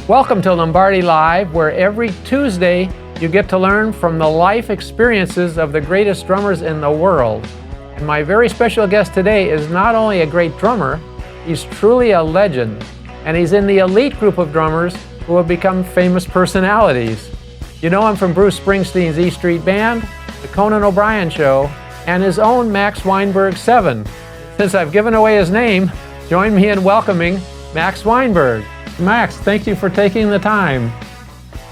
Welcome to Lombardi Live, where every Tuesday you get to learn from the life experiences of the greatest drummers in the world. And my very special guest today is not only a great drummer, he's truly a legend. And he's in the elite group of drummers who have become famous personalities. You know him from Bruce Springsteen's E Street Band, the Conan O'Brien Show, and his own Max Weinberg 7. Since I've given away his name, join me in welcoming Max Weinberg. Max, thank you for taking the time.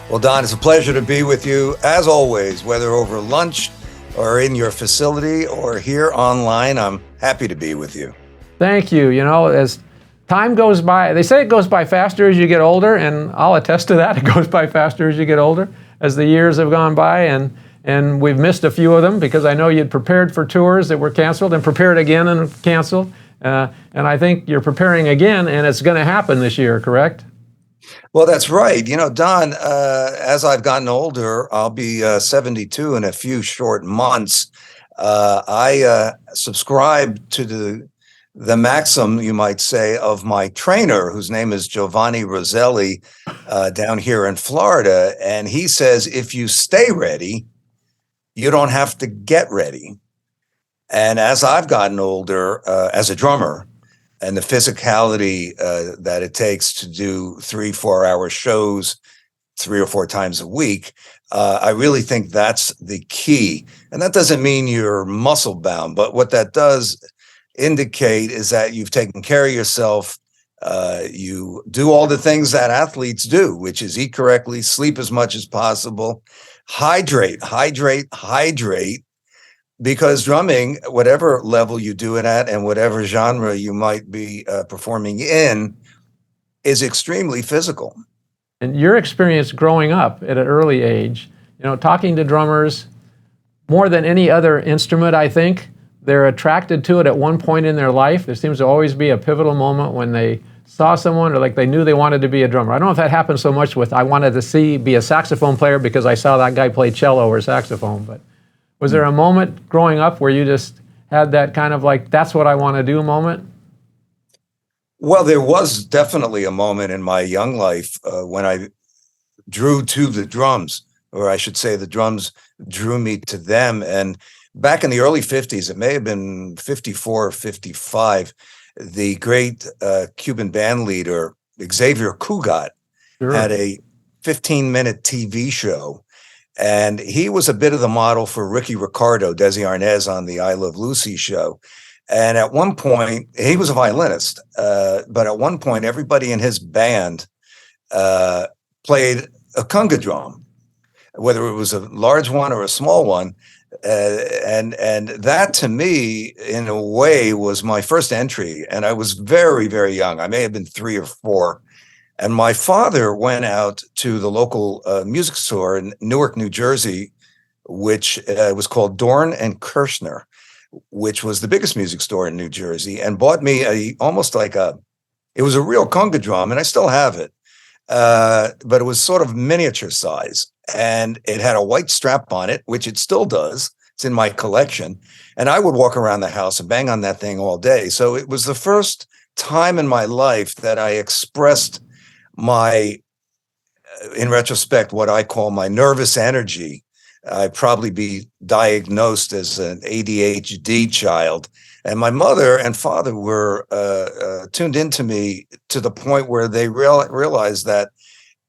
Well, Don, it's a pleasure to be with you, as always, whether over lunch or in your facility or here online. I'm happy to be with you. Thank you. You know, as time goes by, they say it goes by faster as you get older, and I'll attest to that. It goes by faster as you get older, as the years have gone by, and we've missed a few of them because I know you'd prepared for tours that were canceled and prepared again and canceled. And I think you're preparing again, and it's going to happen this year, correct? Well, that's right. You know, Don, as I've gotten older, I'll be 72 in a few short months. I subscribe to the maxim, you might say, of my trainer, whose name is Giovanni Roselli, down here in Florida. And he says, if you stay ready, you don't have to get ready. And as I've gotten older as a drummer, and the physicality that it takes to do 3-4 hour shows 3 or 4 times a week, I really think that's the key. And that doesn't mean you're muscle bound, but what that does indicate is that you've taken care of yourself. You do all the things that athletes do, which is eat correctly, sleep as much as possible, hydrate. Because drumming, whatever level you do it at and whatever genre you might be performing in, is extremely physical. And your experience growing up at an early age, you know, talking to drummers, more than any other instrument, I think, they're attracted to it at one point in their life. There seems to always be a pivotal moment when they saw someone or like they knew they wanted to be a drummer. I don't know if that happened so much with I wanted to be a saxophone player because I saw that guy play cello or saxophone, but was there a moment growing up where you just had that kind of like, that's what I want to do moment? Well, there was definitely a moment in my young life when I drew to the drums, or I should say the drums drew me to them. And back in the early 50s, it may have been 54 or 55, the great Cuban band leader, Xavier Cugat, had a 15-minute TV show. And he was a bit of the model for Ricky Ricardo, Desi Arnaz on the I Love Lucy show. And at one point, he was a violinist, but at one point, everybody in his band played a conga drum, whether it was a large one or a small one. And that, to me, in a way, was my first entry. And I was very, very young. I may have been 3 or 4. And my father went out to the local music store in Newark, New Jersey, which was called Dorn and Kirshner, which was the biggest music store in New Jersey, and bought me it was a real conga drum, and I still have it, but it was sort of miniature size, and it had a white strap on it, which it still does. It's in my collection, and I would walk around the house and bang on that thing all day. So it was the first time in my life that I expressed in retrospect, what I call my nervous energy. I'd probably be diagnosed as an ADHD child. And my mother and father were tuned into me to the point where they realized that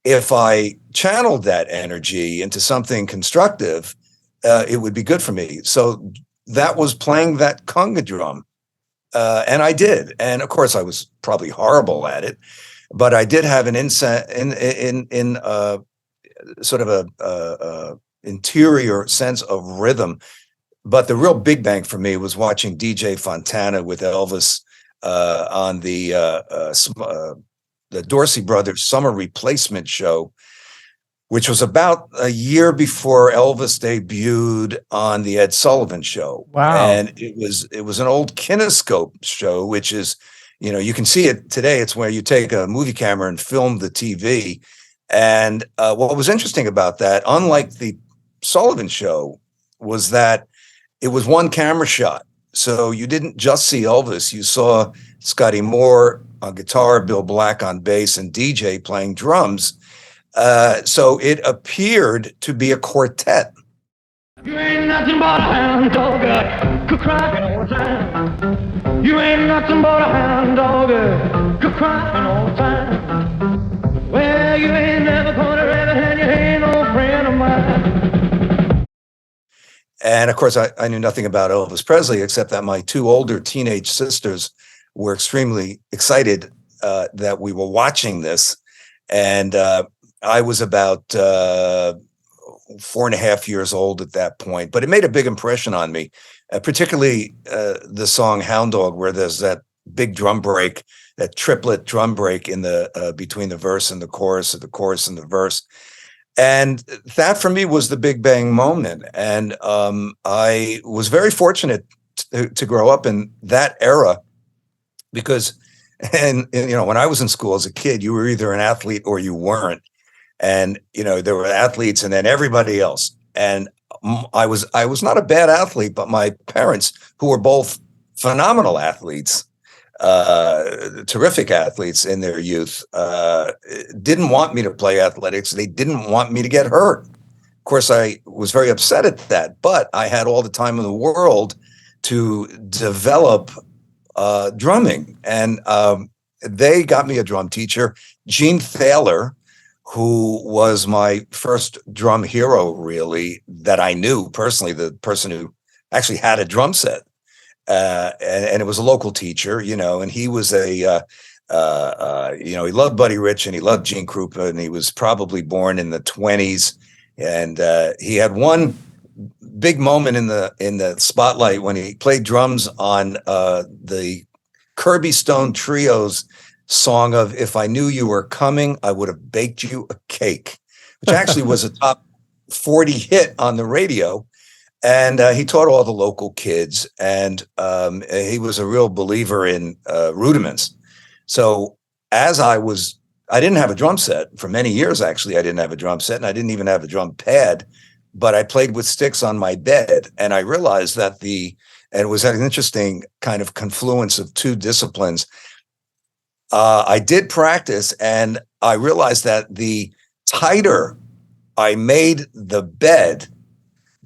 if I channeled that energy into something constructive, it would be good for me. So that was playing that conga drum. And I did. And of course, I was probably horrible at it. But I did have an insight in sort of a interior sense of rhythm. But the real big bang for me was watching DJ Fontana with Elvis on the Dorsey Brothers Summer Replacement show, which was about a year before Elvis debuted on the Ed Sullivan Show. Wow! And it was an old kinescope show, which is, you know, you can see it today. It's where you take a movie camera and film the TV. And what was interesting about that, unlike the Sullivan Show, was that it was one camera shot. So you didn't just see Elvis, you saw Scotty Moore on guitar, Bill Black on bass, and DJ playing drums. So it appeared to be a quartet. You ain't nothing but a hound dog, crying all the time. You ain't nothing but a hound dog, crying all the time. Well, you ain't never gonna ever, and you ain't no friend of mine. And of course, I knew nothing about Elvis Presley, except that my two older teenage sisters were extremely excited that we were watching this. And I was about 4.5 years old at that point, but it made a big impression on me, particularly the song Hound Dog, where there's that big drum break, that triplet drum break in the between the verse and the chorus, or the chorus and the verse. And that for me was the big bang moment. And I was very fortunate to grow up in that era, because, and you know, when I was in school as a kid, you were either an athlete or you weren't. And, you know, there were athletes and then everybody else. And I was not a bad athlete, but my parents, who were both phenomenal athletes, terrific athletes in their youth, didn't want me to play athletics. They didn't want me to get hurt. Of course, I was very upset at that, but I had all the time in the world to develop drumming. And they got me a drum teacher, Gene Thaler, who was my first drum hero, really, that I knew personally, the person who actually had a drum set. And it was a local teacher, you know, and he was he loved Buddy Rich and he loved Gene Krupa, and he was probably born in the 20s. And he had one big moment in the spotlight when he played drums on the Kirby Stone Trio's song of "If I Knew You Were Coming, I Would Have Baked You a Cake," which actually was a top 40 hit on the radio. And he taught all the local kids, and he was a real believer in rudiments. So as I didn't have a drum set for many years. Actually, I didn't have a drum set, and I didn't even have a drum pad, but I played with sticks on my bed. And I realized that and it was an interesting kind of confluence of two disciplines. I did practice, and I realized that the tighter I made the bed,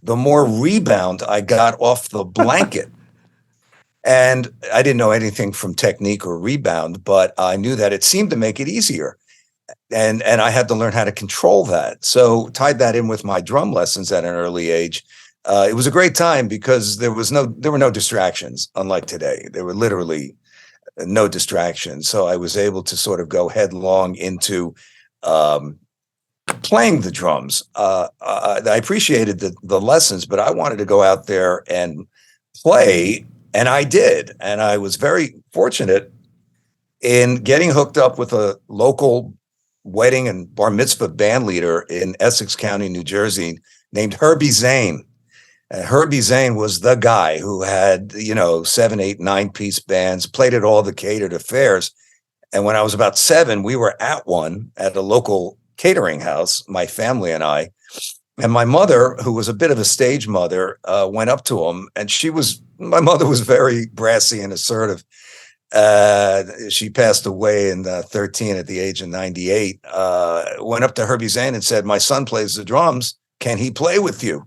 the more rebound I got off the blanket. And I didn't know anything from technique or rebound, but I knew that it seemed to make it easier. And I had to learn how to control that. So tied that in with my drum lessons at an early age. It was a great time because there were no distractions, unlike today. There were literally no distractions. So I was able to sort of go headlong into playing the drums. I appreciated the lessons, but I wanted to go out there and play, and I did. And I was very fortunate in getting hooked up with a local wedding and bar mitzvah band leader in Essex County, New Jersey, named Herbie Zane. Herbie Zane was the guy who had, 7, 8, 9-piece bands, played at all the catered affairs. And when I was about 7, we were at a local catering house, my family and I. And my mother, who was a bit of a stage mother, went up to him. And my mother was very brassy and assertive. She passed away in 13 at the age of 98. Went up to Herbie Zane and said, "My son plays the drums. Can he play with you?"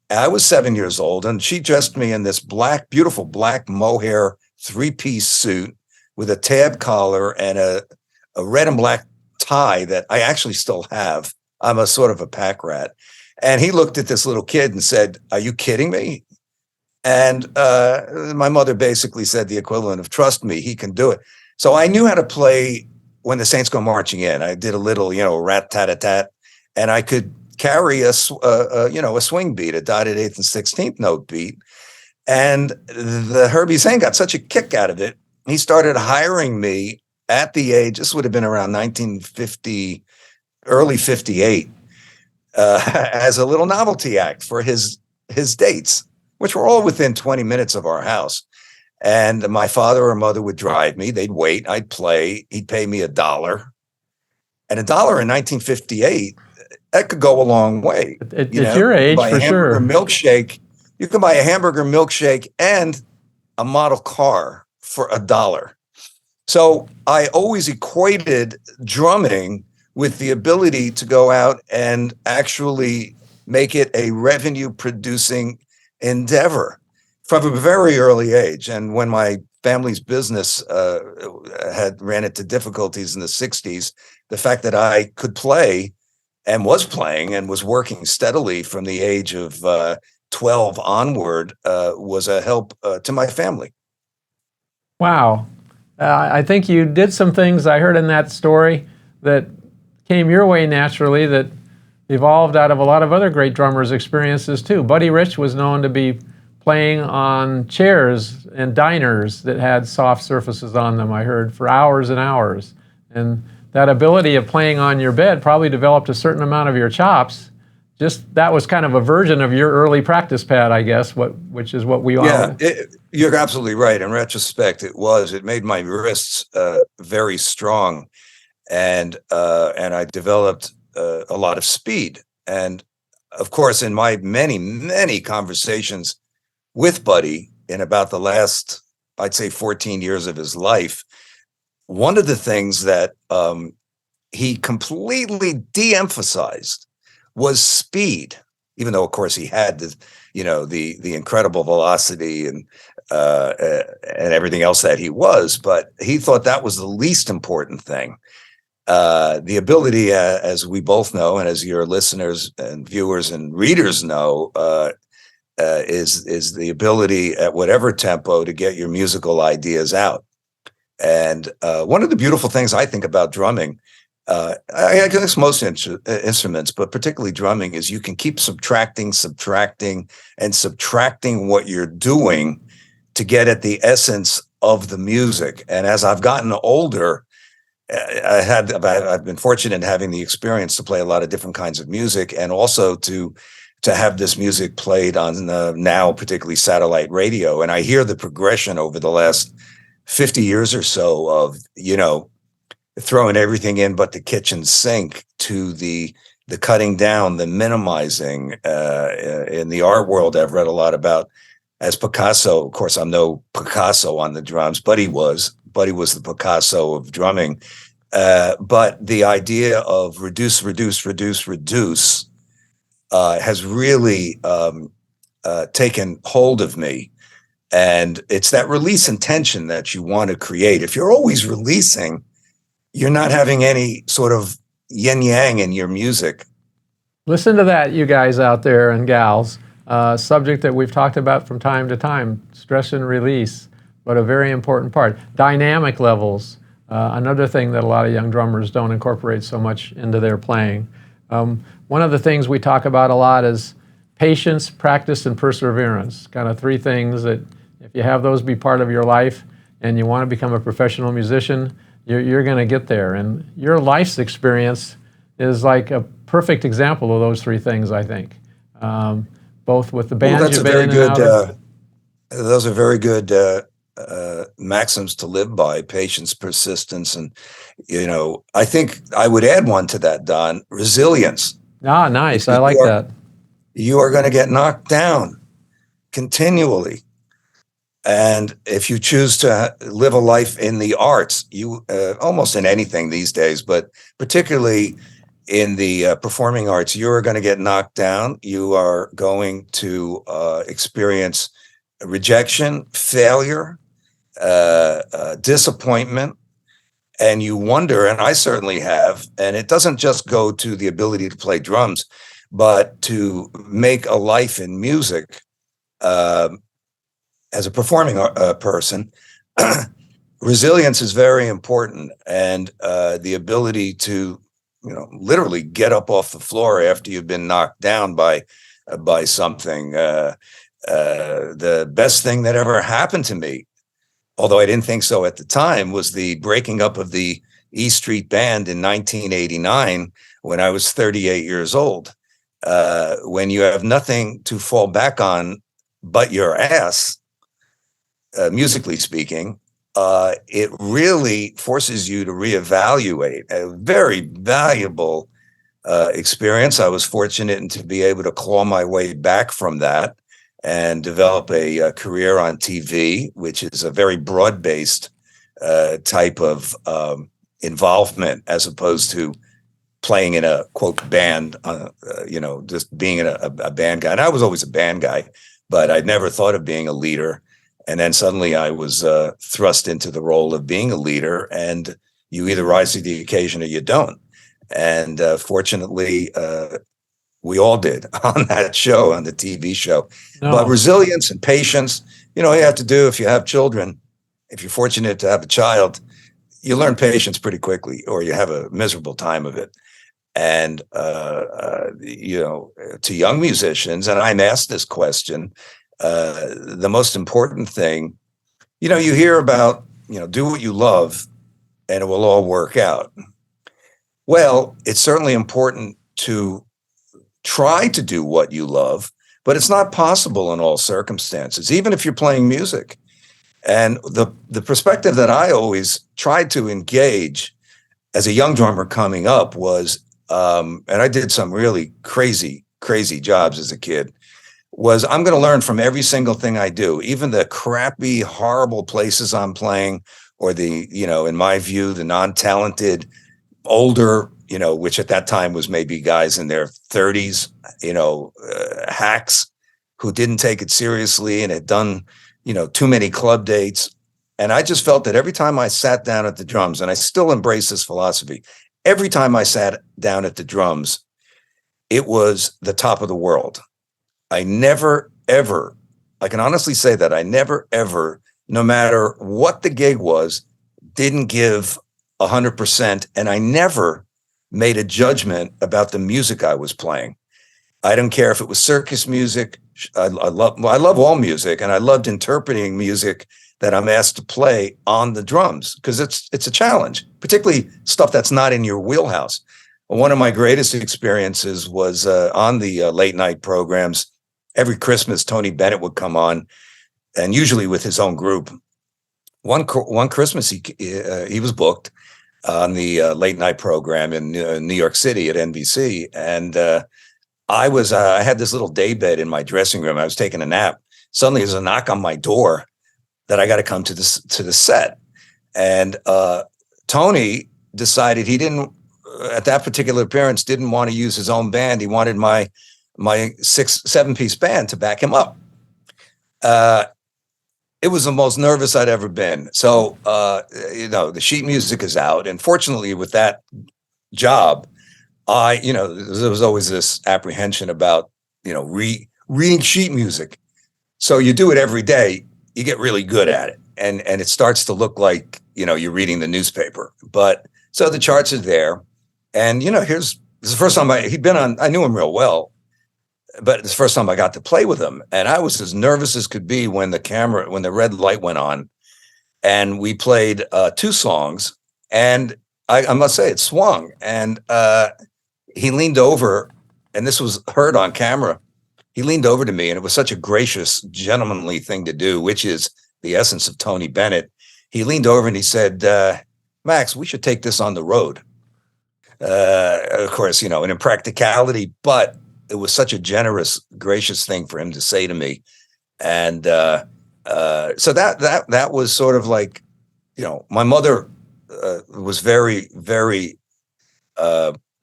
I was 7 years old, and she dressed me in this beautiful black mohair 3-piece suit with a tab collar and a red and black tie that I actually still have. I'm a sort of a pack rat. And he looked at this little kid and said, "Are you kidding me?" And my mother basically said the equivalent of, "Trust me, he can do it." So I knew how to play When the Saints Go Marching In. I did a little, rat-tat-tat, and I could carry a swing beat, a dotted 8th and 16th note beat. And the Herbie Zane got such a kick out of it. He started hiring me at the age, this would have been around 1950, early 58, as a little novelty act for his dates, which were all within 20 minutes of our house. And my father or mother would drive me. They'd wait. I'd play. He'd pay me $1. And $1 in 1958, that could go a long way. At your age, for sure. Milkshake. You can buy a hamburger milkshake and a model car for $1. So I always equated drumming with the ability to go out and actually make it a revenue producing endeavor from a very early age. And when my family's business had ran into difficulties in the 60s, the fact that I could play and was playing and was working steadily from the age of 12 onward was a help to my family. Wow. I think you did some things I heard in that story that came your way naturally that evolved out of a lot of other great drummers' experiences too. Buddy Rich was known to be playing on chairs and diners that had soft surfaces on them, I heard, for hours and hours. And that ability of playing on your bed probably developed a certain amount of your chops. Just that was kind of a version of your early practice pad, I guess, which is what we all... Yeah, you're absolutely right. In retrospect, it made my wrists very strong, and I developed a lot of speed. And of course, in my many conversations with Buddy in about the last, I'd say, 14 years of his life, one of the things that he completely de-emphasized was speed, even though, of course, he had the incredible velocity and everything else that he was, but he thought that was the least important thing. The ability, as we both know, and as your listeners and viewers and readers know, is the ability at whatever tempo to get your musical ideas out. And one of the beautiful things I think about drumming, I guess most instruments, but particularly drumming, is you can keep subtracting what you're doing to get at the essence of the music. And as I've gotten older, I've been fortunate in having the experience to play a lot of different kinds of music, and also to have this music played on now particularly satellite radio. And I hear the progression over the last 50 years or so of, throwing everything in but the kitchen sink, to the cutting down, the minimizing. In the art world, I've read a lot about, as Picasso. Of course, I'm no Picasso on the drums, but he was the Picasso of drumming. But the idea of reduce has really taken hold of me. And it's that release intention that you want to create. If you're always releasing, you're not having any sort of yin yang in your music. Listen to that, you guys out there and gals. Subject that we've talked about from time to time, stress and release, but a very important part. Dynamic levels, another thing that a lot of young drummers don't incorporate so much into their playing. One of the things we talk about a lot is patience, practice, and perseverance. Kind of three things that if you have those be part of your life and you want to become a professional musician, you're going to get there. And your life's experience is like a perfect example of those three things, I think. Both with the band you've been in and out of. Those are very good maxims to live by: patience, persistence, and I think I would add one to that, Don: resilience. Ah, nice. I like that. You are going to get knocked down continually. And if you choose to live a life in the arts, you almost in anything these days, but particularly in the performing arts, you are going to get knocked down. You are going to experience rejection, failure, disappointment, and you wonder, and I certainly have, and it doesn't just go to the ability to play drums, but to make a life in music. As a performing person, resilience is very important, and the ability to, literally get up off the floor after you've been knocked down by something. The best thing that ever happened to me, although I didn't think so at the time, was the breaking up of the E Street Band in 1989 when I was 38 years old. When you have nothing to fall back on but your ass, musically speaking, it really forces you to reevaluate. A very valuable experience. I was fortunate to be able to claw my way back from that and develop a career on TV, which is a very broad-based type of involvement, as opposed to playing in a quote band, just being in a band guy. And I was always a band guy, but I'd never thought of being a leader. And then suddenly I was thrust into the role of being a leader, and you either rise to the occasion or you don't. And fortunately, we all did on that show, on the TV show. No. But resilience and patience, you have to do if you have children. If you're fortunate to have a child, you learn patience pretty quickly, or you have a miserable time of it. And, to young musicians, and I'm asked this question, the most important thing, you hear about, do what you love and it will all work out. Well, it's certainly important to try to do what you love, but it's not possible in all circumstances, even if you're playing music. And the perspective that I always tried to engage as a young drummer coming up was, and I did some really crazy jobs as a kid, was I'm going to learn from every single thing I do, even the crappy, horrible places I'm playing, or the, in my view, the non-talented, older, which at that time was maybe guys in their 30s, hacks who didn't take it seriously and had done, too many club dates. And I just felt that every time I sat down at the drums, and I still embrace this philosophy, every time I sat down at the drums, it was the top of the world. I never, ever, I can honestly say that I never, ever, no matter what the gig was, didn't give 100%. And I never made a judgment about the music I was playing. I don't care if it was circus music. I love all music, and I loved interpreting music that I'm asked to play on the drums, because it's a challenge, particularly stuff that's not in your wheelhouse. One of my greatest experiences was on the late night programs. Every Christmas, Tony Bennett would come on, and usually with his own group. One Christmas, he was booked on the late night program in New York City at NBC, and I had this little day bed in my dressing room. I was taking a nap. Suddenly, there's a knock on my door that I got to come to the set, and Tony decided he didn't, at that particular appearance, didn't want to use his own band. He wanted my 7-piece band to back him up. It was the most nervous I'd ever been. So, the sheet music is out. And fortunately with that job, there was always this apprehension about, reading sheet music. So you do it every day, you get really good at it. And it starts to look like, you're reading the newspaper. But so the charts are there. And, this is the first time I knew him real well. But it's the first time I got to play with him, and I was as nervous as could be when the red light went on, and we played 2 songs, and I must say it swung, and he leaned over, and this was heard on camera. He leaned over to me, and it was such a gracious, gentlemanly thing to do, which is the essence of Tony Bennett. He leaned over and he said, "Max, we should take this on the road." Of course, an impracticality, but it was such a generous, gracious thing for him to say to me. And so that was sort of like, my mother was very, very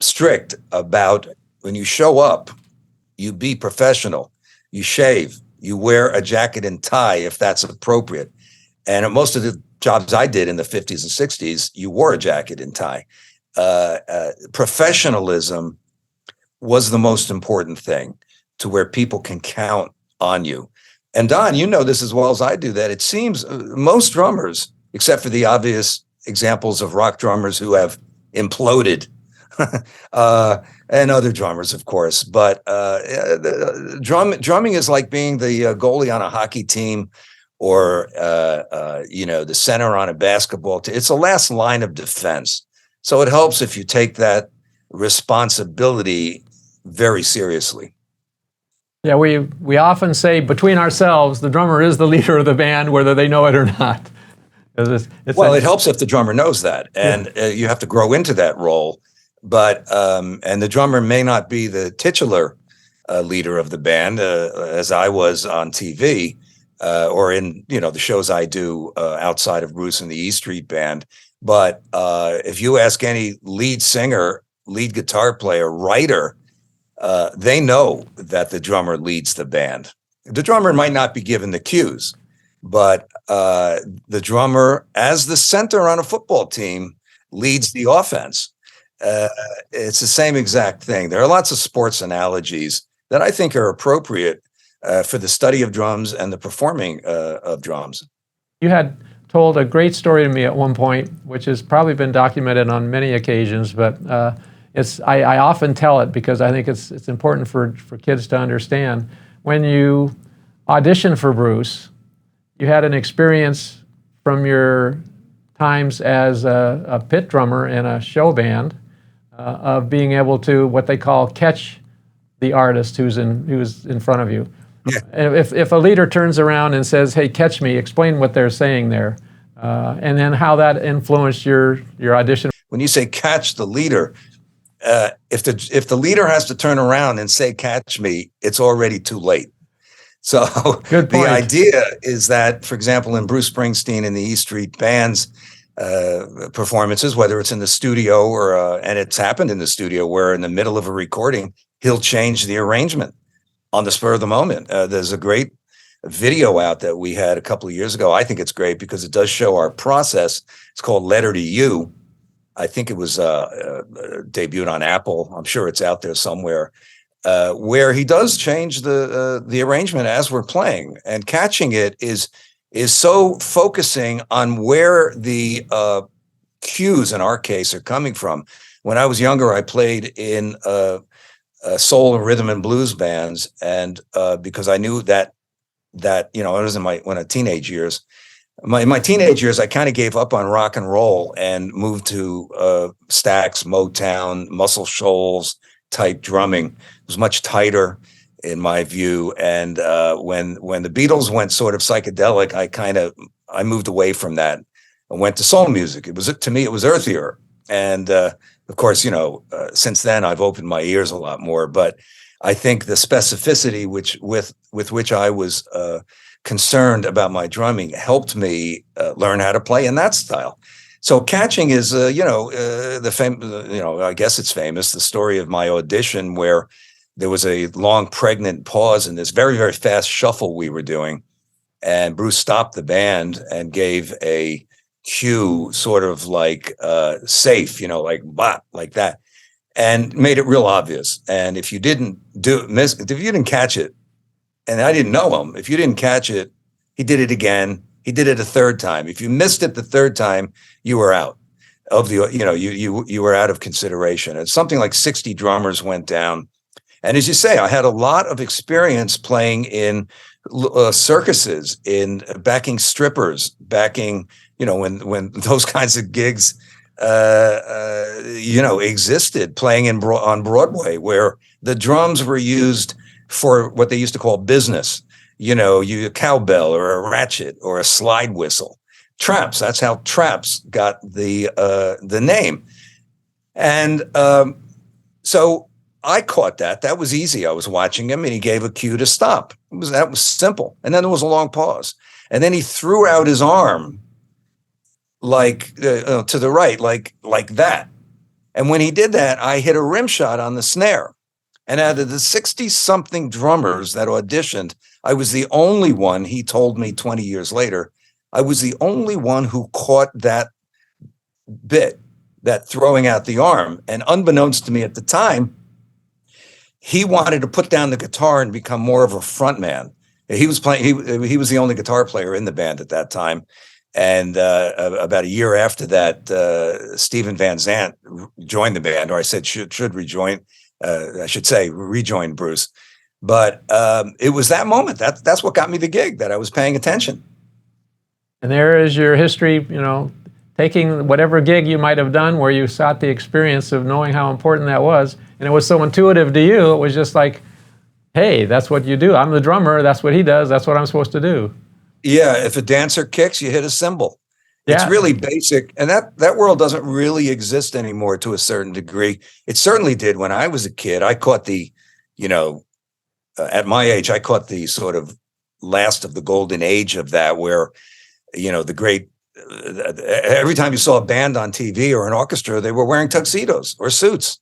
strict about, when you show up, you be professional, you shave, you wear a jacket and tie if that's appropriate. And at most of the jobs I did in the 50s and 60s, you wore a jacket and tie. Professionalism was the most important thing, to where people can count on you. And Don, you know this as well as I do, that it seems most drummers, except for the obvious examples of rock drummers who have imploded, and other drummers, of course, but drumming is like being the goalie on a hockey team, or the center on a basketball team. It's the last line of defense. So it helps if you take that responsibility very seriously. Yeah, we often say between ourselves, the drummer is the leader of the band, whether they know it or not. It helps if the drummer knows that, and you have to grow into that role. But and the drummer may not be the titular leader of the band, as I was on TV, or in, the shows I do outside of Bruce and the E Street Band. But if you ask any lead singer, lead guitar player, writer, they know that the drummer leads the band. The drummer might not be given the cues, but the drummer, as the center on a football team, leads the offense. It's the same exact thing. There are lots of sports analogies that I think are appropriate for the study of drums and the performing of drums. You had told a great story to me at one point, which has probably been documented on many occasions, but I often tell it because I think it's important for kids to understand. When you auditioned for Bruce, you had an experience from your times as a pit drummer in a show band of being able to, what they call, catch the artist who's in front of you. Yeah. If a leader turns around and says, "Hey, catch me," explain what they're saying there, and then how that influenced your audition. When you say catch the leader, if the leader has to turn around and say "catch me," it's already too late. So Good point. The idea is that, for example, in Bruce Springsteen and the E Street Band's performances, whether it's in the studio or and it's happened in the studio, where in the middle of a recording he'll change the arrangement on the spur of the moment. There's a great video out that we had a couple of years ago. I think it's great because it does show our process. It's called "Letter to You." I think it was debuted on Apple. I'm sure it's out there somewhere, where he does change the arrangement as we're playing, and catching it is so focusing on where the cues in our case are coming from. When I was younger, I played in soul and rhythm and blues bands, and because I knew that I was in my teenage years. In my teenage years, I kind of gave up on rock and roll and moved to Stax, Motown, Muscle Shoals type drumming. It was much tighter in my view. And when the Beatles went sort of psychedelic, I moved away from that and went to soul music. To me, it was earthier. And of course, since then I've opened my ears a lot more. But I think the specificity with which I was concerned about my drumming helped me learn how to play in that style. So catching is, I guess it's famous, the story of my audition where there was a long pregnant pause in this very, very fast shuffle we were doing. And Bruce stopped the band and gave a cue, sort of like safe, like bop, like that, and made it real obvious. And if you didn't if you didn't catch it, and I didn't know him, if you didn't catch it, he did it again. He did it a third time. If you missed it the third time, you were out of the, you were out of consideration. And something like 60 drummers went down. And as you say, I had a lot of experience playing in circuses, in backing strippers, backing, when those kinds of gigs, existed, playing on Broadway, where the drums were used for what they used to call business, a cowbell or a ratchet or a slide whistle. Traps, that's how Traps got the name. And so I caught that. That was easy. I was watching him and he gave a cue to stop. That was simple. And then there was a long pause. And then he threw out his arm like to the right, like that. And when he did that, I hit a rim shot on the snare. And out of the 60-something drummers that auditioned, I was the only one, he told me 20 years later, I was the only one who caught that bit, that throwing out the arm. And unbeknownst to me at the time, he wanted to put down the guitar and become more of a front man. He was playing, he was the only guitar player in the band at that time. And about a year after that, Steven Van Zandt joined the band, or I said should rejoin. I should say rejoin Bruce. But it was that moment. That's what got me the gig, that I was paying attention. And there is your history, taking whatever gig you might have done where you sought the experience of knowing how important that was. And it was so intuitive to you, it was just like, hey, that's what you do. I'm the drummer. That's what he does. That's what I'm supposed to do. Yeah, if a dancer kicks, you hit a cymbal. Yeah. It's really basic. And that world doesn't really exist anymore to a certain degree. It certainly did when I was a kid. I caught the, at my age, I caught the sort of last of the golden age of that, where, the great, every time you saw a band on TV or an orchestra, they were wearing tuxedos or suits.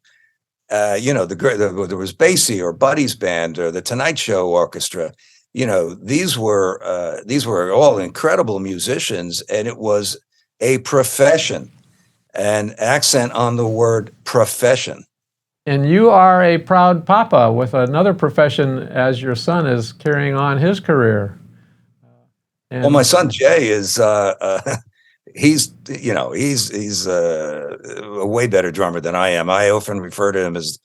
There was Basie or Buddy's band or the Tonight Show Orchestra. These were all incredible musicians, and it was a profession, and accent on the word profession. And you are a proud papa with another profession as your son is carrying on his career. Well, my son Jay is he's a way better drummer than I am. I often refer to him as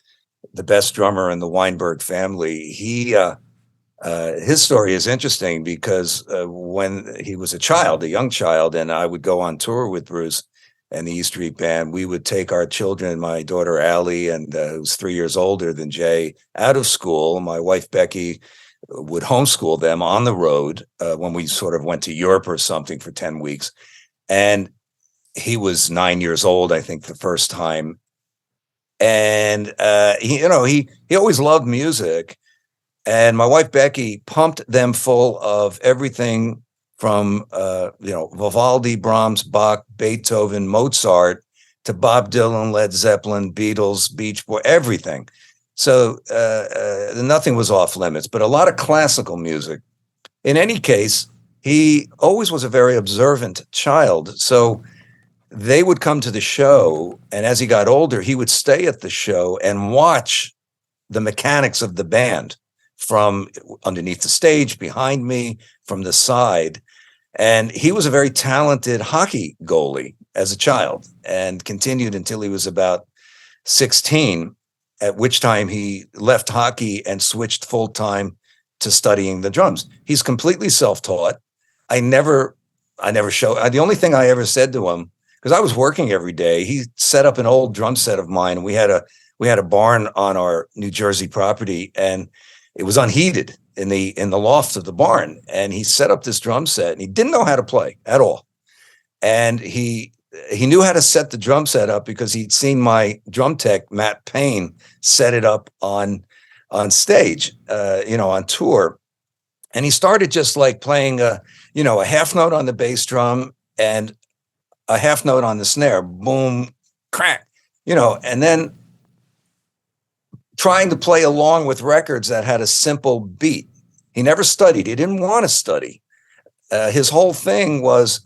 the best drummer in the Weinberg family. His story is interesting because when he was a young child, and I would go on tour with Bruce and the E Street Band, we would take our children, my daughter Allie, and who's 3 years older than Jay, out of school. My wife Becky would homeschool them on the road when we sort of went to Europe or something for 10 weeks. And he was 9 years old, I think, the first time. And he always loved music. And my wife Becky pumped them full of everything from Vivaldi, Brahms, Bach, Beethoven, Mozart, to Bob Dylan, Led Zeppelin, Beatles, Beach Boys, everything. So nothing was off limits, but a lot of classical music. In any case, he always was a very observant child. So they would come to the show, and as he got older, he would stay at the show and watch the mechanics of the band from underneath the stage, behind me, from the side. And he was a very talented hockey goalie as a child, and continued until he was about 16, at which time he left hockey and switched full-time to studying the drums. He's completely self-taught. The only thing I ever said to him, because I was working every day, he set up an old drum set of mine. We had a barn on our New Jersey property, and it was unheated in the loft of the barn. And he set up this drum set, and he didn't know how to play at all. And he knew how to set the drum set up because he'd seen my drum tech, Matt Payne, set it up on stage, on tour. And he started just like playing a half note on the bass drum and a half note on the snare, boom, crack, and then trying to play along with records that had a simple beat. He never studied. He didn't want to study. His whole thing was,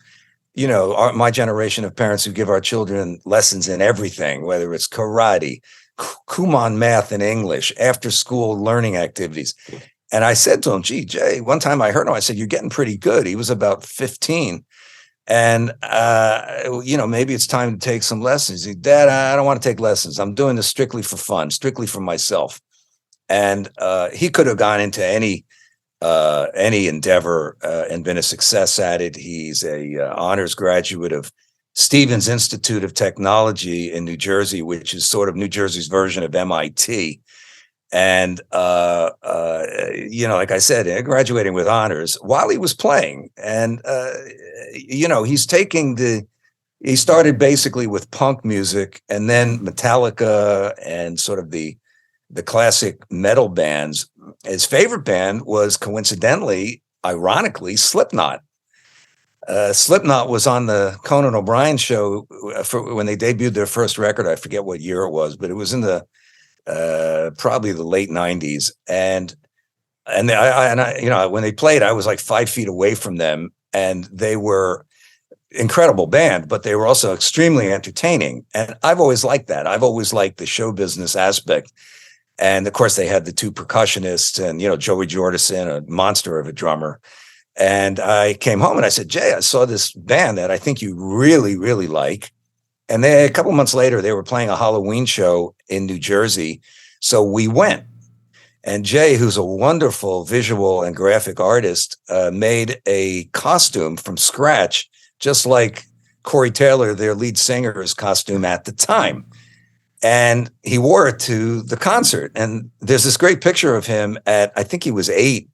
my generation of parents who give our children lessons in everything, whether it's karate, Kumon math and English, after school learning activities. And I said to him, gee, Jay, one time I heard him, I said, you're getting pretty good. He was about 15. And, maybe it's time to take some lessons. He said, Dad, I don't want to take lessons. I'm doing this strictly for fun, strictly for myself. And he could have gone into any endeavor and been a success at it. He's a honors graduate of Stevens Institute of Technology in New Jersey, which is sort of New Jersey's version of MIT. And, like I said, graduating with honors while he was playing. And, he started basically with punk music, and then Metallica and sort of the classic metal bands. His favorite band was, coincidentally, ironically, Slipknot. Slipknot was on the Conan O'Brien show when they debuted their first record. I forget what year it was, but it was in the probably the late 90s. And I when they played, I was like 5 feet away from them, and they were incredible band, but they were also extremely entertaining. And I've always liked that. I've always liked the show business aspect. And of course, they had the two percussionists and, Joey Jordison, a monster of a drummer. And I came home and I said, Jay, I saw this band that I think you really, really like. And a couple months later, they were playing a Halloween show in New Jersey. So we went. And Jay, who's a wonderful visual and graphic artist, made a costume from scratch, just like Corey Taylor, their lead singer's costume at the time. And he wore it to the concert. And there's this great picture of him at, I think he was 8,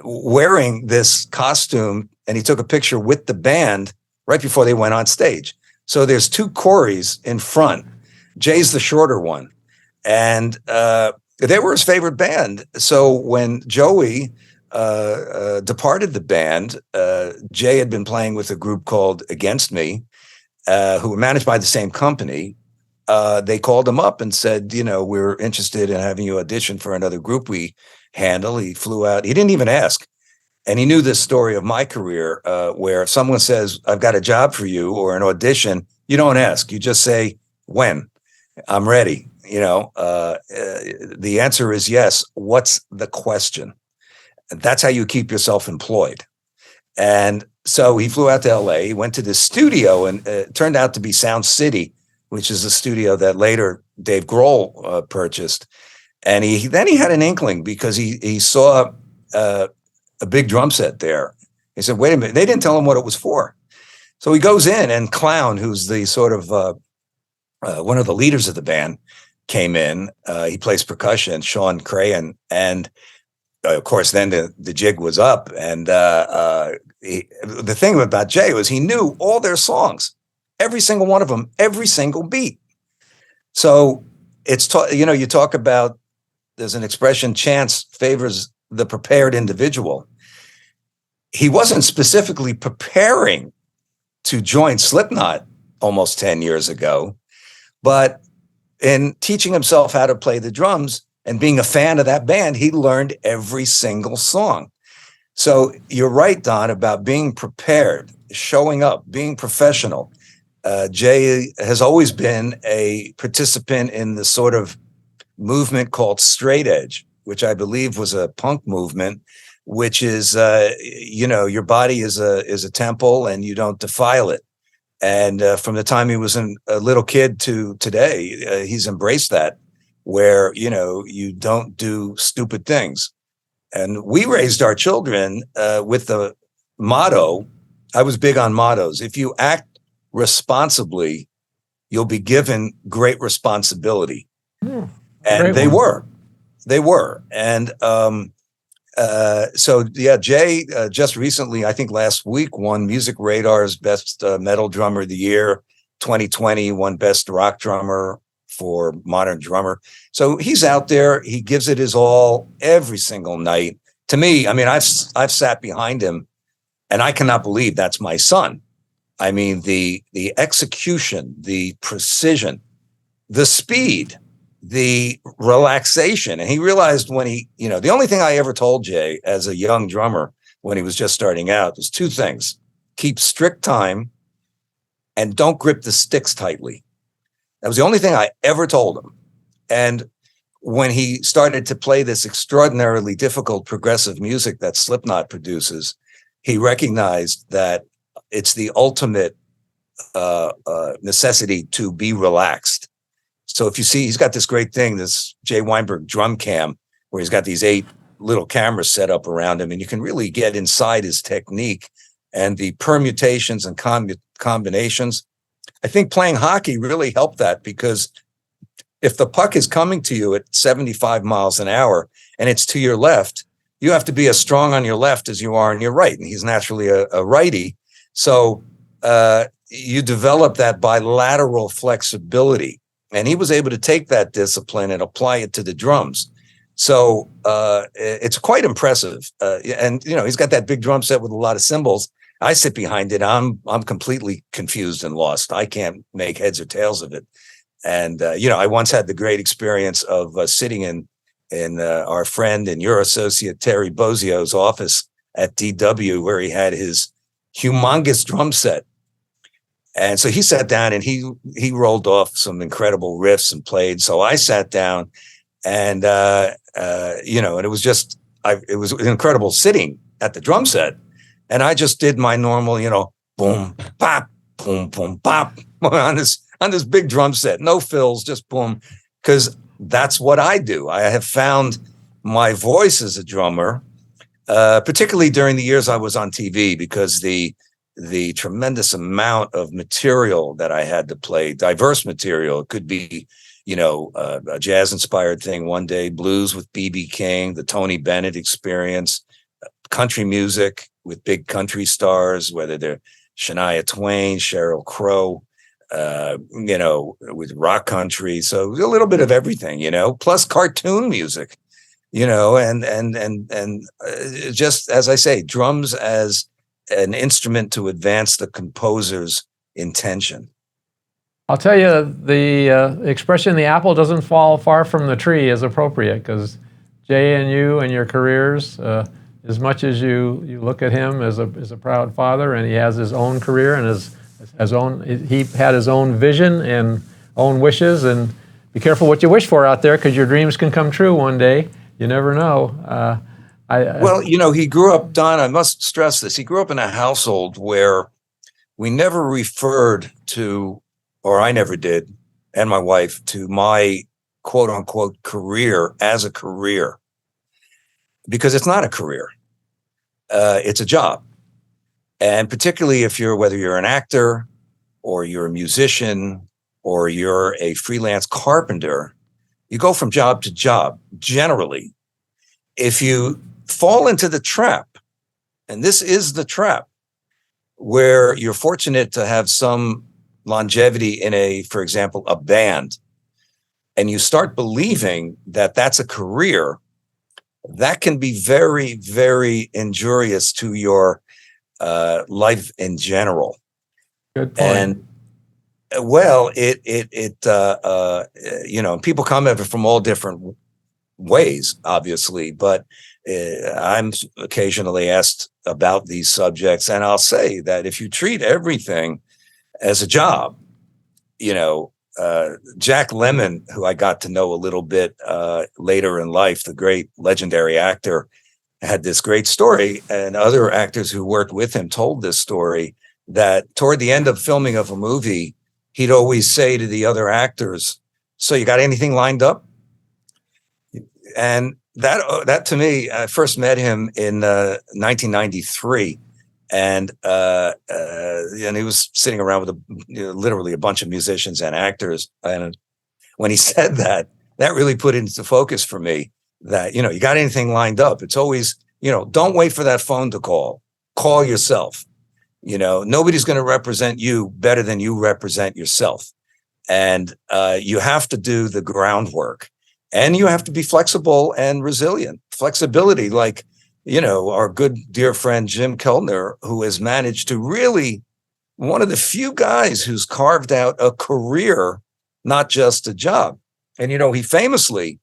wearing this costume. And he took a picture with the band right before they went on stage. So there's 2 Coreys in front. Jay's the shorter one. And They were his favorite band. So when Joey departed the band, Jay had been playing with a group called Against Me, who were managed by the same company. They called him up and said, we're interested in having you audition for another group we handle. He flew out. He didn't even ask. And he knew this story of my career, where if someone says, I've got a job for you or an audition, you don't ask. You just say, when? I'm ready. The answer is yes. What's the question? That's how you keep yourself employed. And so he flew out to LA, he went to the studio, and it turned out to be Sound City, which is a studio that later Dave Grohl purchased. And then he had an inkling because he saw a big drum set there. He said, wait a minute, they didn't tell him what it was for. So he goes in, and Clown, who's the sort of one of the leaders of the band, came in. He plays percussion, Sean Crahan, and of course, then the jig was up. And the thing about Jay was he knew all their songs, every single one of them, every single beat. So it's you talk about, there's an expression, chance favors the prepared individual. He wasn't specifically preparing to join Slipknot almost 10 years ago, but in teaching himself how to play the drums and being a fan of that band, he learned every single song. So you're right, Don, about being prepared, showing up, being professional. Jay has always been a participant in the sort of movement called straight edge, which I believe was a punk movement, which is, your body is a temple and you don't defile it. And from the time he was a little kid to today, he's embraced that, where, you don't do stupid things. And we raised our children with the motto. I was big on mottos. If you act responsibly, you'll be given great responsibility. And they were. And so, yeah, Jay just recently, I think last week, won Music Radar's Best Metal Drummer of the Year. 2020 won Best Rock Drummer for Modern Drummer. So he's out there. He gives it his all every single night. To me, I mean, I've sat behind him, and I cannot believe that's my son. I mean, the execution, the precision, the speed, the relaxation. And he realized when the only thing I ever told Jay as a young drummer when he was just starting out was two things: keep strict time and don't grip the sticks tightly. That was the only thing I ever told him. And when he started to play this extraordinarily difficult progressive music that Slipknot produces, he recognized that it's the ultimate necessity to be relaxed. So if you see, he's got this great thing, this Jay Weinberg drum cam, where he's got these 8 little cameras set up around him, and you can really get inside his technique and the permutations and combinations. I think playing hockey really helped that, because if the puck is coming to you at 75 miles an hour and it's to your left, you have to be as strong on your left as you are on your right. And he's naturally a righty. So you develop that bilateral flexibility. And he was able to take that discipline and apply it to the drums. So it's quite impressive. And, he's got that big drum set with a lot of cymbals. I sit behind it. I'm completely confused and lost. I can't make heads or tails of it. And, I once had the great experience of sitting in our friend and your associate Terry Bozio's office at DW, where he had his humongous drum set. And so he sat down and he rolled off some incredible riffs and played. So I sat down and, and it was just, it was incredible sitting at the drum set. And I just did my normal, boom, pop, boom, boom, pop on this big drum set. No fills, just boom, because that's what I do. I have found my voice as a drummer, particularly during the years I was on TV, because the tremendous amount of material that I had to play, diverse material. It could be, a jazz inspired thing one day, blues with B.B. King, the Tony Bennett Experience, country music with big country stars, whether they're Shania Twain, Sheryl Crow, with rock country. So a little bit of everything, plus cartoon music, and just as I say, drums as an instrument to advance the composer's intention. I'll tell you, the expression "the apple doesn't fall far from the tree" is appropriate, because Jay and you and your careers, as much as you look at him as a proud father, and he has his own career and he had his own vision and own wishes, and be careful what you wish for out there, because your dreams can come true one day. You never know. He grew up, Don, I must stress this, he grew up in a household where we never referred to, or I never did, and my wife, to my quote unquote career as a career, because it's not a career. It's a job. And particularly whether you're an actor or you're a musician or you're a freelance carpenter, you go from job to job. Generally, if you fall into the trap, and this is the trap, where you're fortunate to have some longevity in for example, a band, and you start believing that that's a career, that can be very, very injurious to your life in general. Good point. And people come at it from all different ways, obviously, but I'm occasionally asked about these subjects, and I'll say that if you treat everything as a job, Jack Lemmon, who I got to know a little bit later in life, the great legendary actor, had this great story, and other actors who worked with him told this story, that toward the end of filming of a movie, he'd always say to the other actors, "So you got anything lined up?" And that to me, I first met him in 1993. And he was sitting around with literally a bunch of musicians and actors. And when he said that really put into focus for me that, you got anything lined up? It's always, don't wait for that phone to call yourself. Nobody's going to represent you better than you represent yourself. And you have to do the groundwork, and you have to be flexible and resilient. Flexibility, like, our good dear friend Jim Keltner, who has managed to really, one of the few guys who's carved out a career, not just a job. And, he famously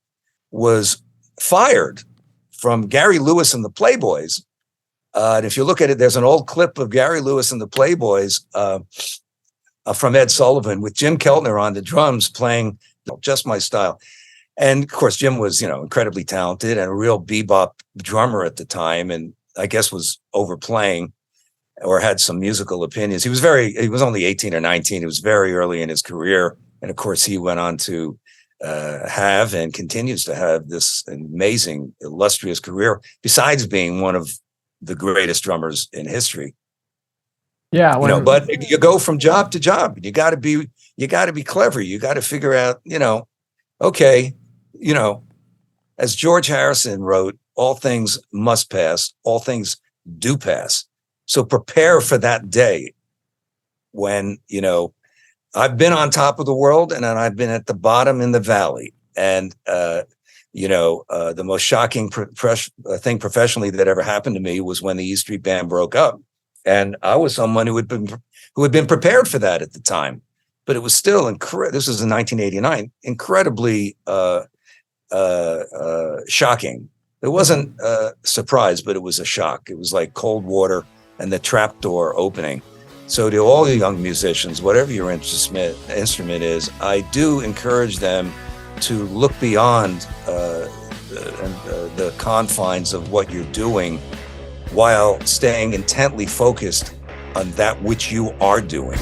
was fired from Gary Lewis and the Playboys. And if you look at it, there's an old clip of Gary Lewis and the Playboys from Ed Sullivan with Jim Keltner on the drums playing Just My Style. And of course, Jim was, incredibly talented and a real bebop drummer at the time, and I guess was overplaying or had some musical opinions. He was only 18 or 19. He was very early in his career. And of course, he went on to have and continues to have this amazing, illustrious career, besides being one of the greatest drummers in history. Yeah. But you go from job to job. You got to be clever. You got to figure out, okay, as George Harrison wrote, all things must pass, all things do pass. So prepare for that day when, I've been on top of the world and then I've been at the bottom in the valley. And, the most shocking thing professionally that ever happened to me was when the E Street Band broke up. And I was someone who had been prepared for that at the time. But it was still this was in 1989, incredibly shocking. It wasn't a surprise, but it was a shock. It was like cold water and the trapdoor opening. So to all the young musicians, whatever your instrument is, I do encourage them to look beyond the confines of what you're doing while staying intently focused on that which you are doing.